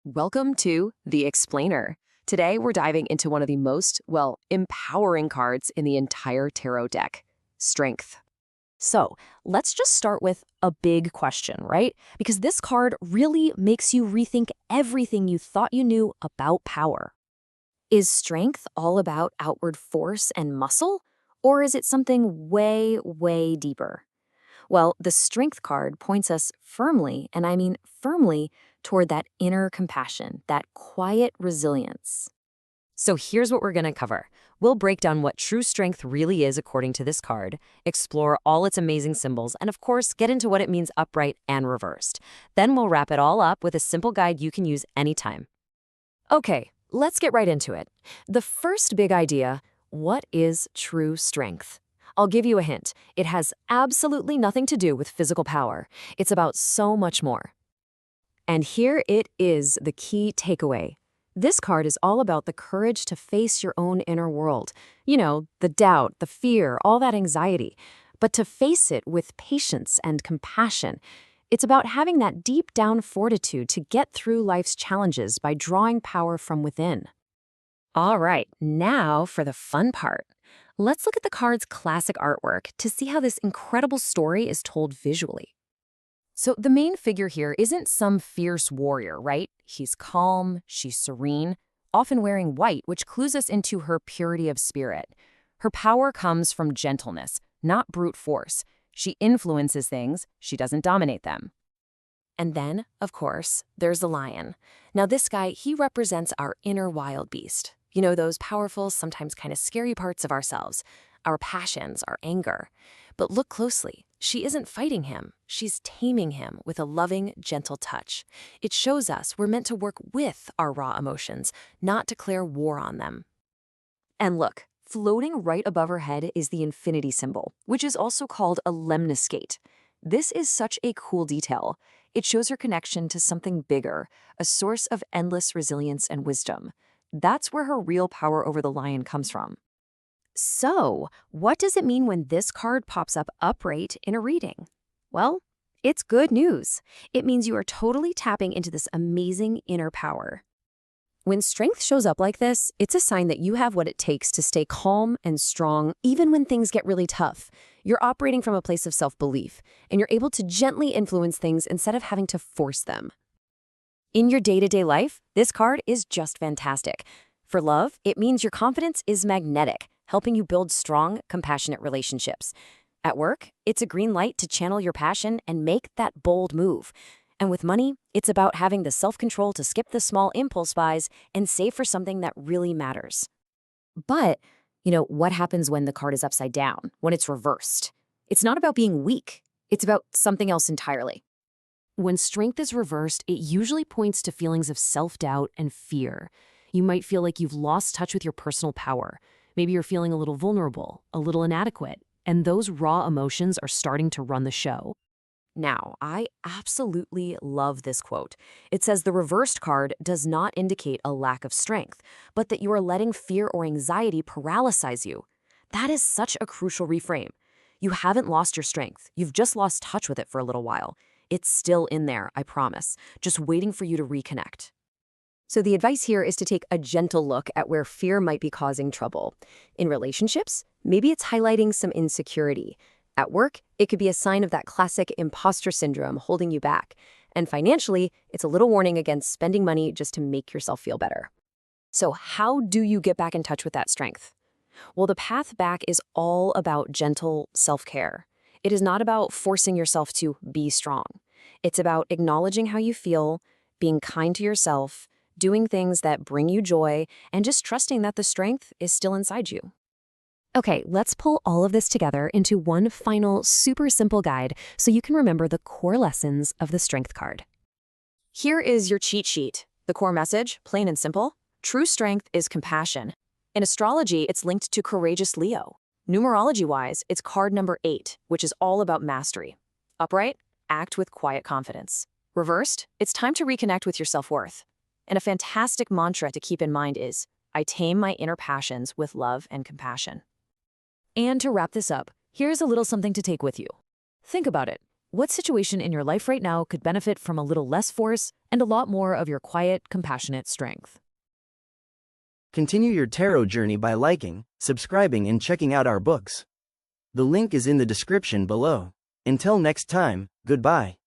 Welcome to The Explainer. Today, we're diving into one of the most, empowering cards in the entire tarot deck, Strength. So, let's just start with a big question, right? Because this card really makes you rethink everything you thought you knew about power. Is strength all about outward force and muscle? Or is it something way, way deeper? Well, the Strength card points us firmly, and I mean firmly, toward that inner compassion, that quiet resilience. So here's what we're going to cover. We'll break down what true strength really is according to this card, explore all its amazing symbols, and of course, get into what it means upright and reversed. Then we'll wrap it all up with a simple guide you can use anytime. Okay, let's get right into it. The first big idea, what is true strength? I'll give you a hint. It has absolutely nothing to do with physical power. It's about so much more. And here it is, the key takeaway. This card is all about the courage to face your own inner world. You know, the doubt, the fear, all that anxiety. But to face it with patience and compassion. It's about having that deep down fortitude to get through life's challenges by drawing power from within. All right, now for the fun part. Let's look at the card's classic artwork to see how this incredible story is told visually. So the main figure here isn't some fierce warrior, right? He's calm, she's serene, often wearing white, which clues us into her purity of spirit. Her power comes from gentleness, not brute force. She influences things, she doesn't dominate them. And then, of course, there's the lion. Now this guy, he represents our inner wild beast. You know, those powerful, sometimes kind of scary parts of ourselves, our passions, our anger. But look closely. She isn't fighting him. She's taming him with a loving, gentle touch. It shows us we're meant to work with our raw emotions, not declare war on them. And look, floating right above her head is the infinity symbol, which is also called a lemniscate. This is such a cool detail. It shows her connection to something bigger, a source of endless resilience and wisdom. That's where her real power over the lion comes from. So, what does it mean when this card pops up upright in a reading? Well, it's good news. It means you are totally tapping into this amazing inner power. When strength shows up like this, it's a sign that you have what it takes to stay calm and strong even when things get really tough. You're operating from a place of self-belief, and you're able to gently influence things instead of having to force them. In your day-to-day life, this card is just fantastic. For love, it means your confidence is magnetic, helping you build strong, compassionate relationships. At work, it's a green light to channel your passion and make that bold move. And with money, it's about having the self-control to skip the small impulse buys and save for something that really matters. But, what happens when the card is upside down, when it's reversed? It's not about being weak. It's about something else entirely. When strength is reversed, it usually points to feelings of self-doubt and fear. You might feel like you've lost touch with your personal power. Maybe you're feeling a little vulnerable, a little inadequate, and those raw emotions are starting to run the show. Now, I absolutely love this quote. It says the reversed card does not indicate a lack of strength, but that you are letting fear or anxiety paralyze you. That is such a crucial reframe. You haven't lost your strength. You've just lost touch with it for a little while. It's still in there, I promise, just waiting for you to reconnect. So the advice here is to take a gentle look at where fear might be causing trouble. In relationships, maybe it's highlighting some insecurity. At work, it could be a sign of that classic imposter syndrome holding you back. And financially, it's a little warning against spending money just to make yourself feel better. So how do you get back in touch with that strength? Well, the path back is all about gentle self-care. It is not about forcing yourself to be strong. It's about acknowledging how you feel, being kind to yourself, doing things that bring you joy, and just trusting that the strength is still inside you. Okay, let's pull all of this together into one final super simple guide so you can remember the core lessons of the Strength card. Here is your cheat sheet. The core message, plain and simple. True strength is compassion. In astrology, it's linked to courageous Leo. Numerology-wise, it's card number 8, which is all about mastery. Upright, act with quiet confidence. Reversed, it's time to reconnect with your self-worth. And a fantastic mantra to keep in mind is, I tame my inner passions with love and compassion. And to wrap this up, here's a little something to take with you. Think about it. What situation in your life right now could benefit from a little less force and a lot more of your quiet, compassionate strength? Continue your tarot journey by liking, subscribing, and checking out our books. The link is in the description below. Until next time, goodbye.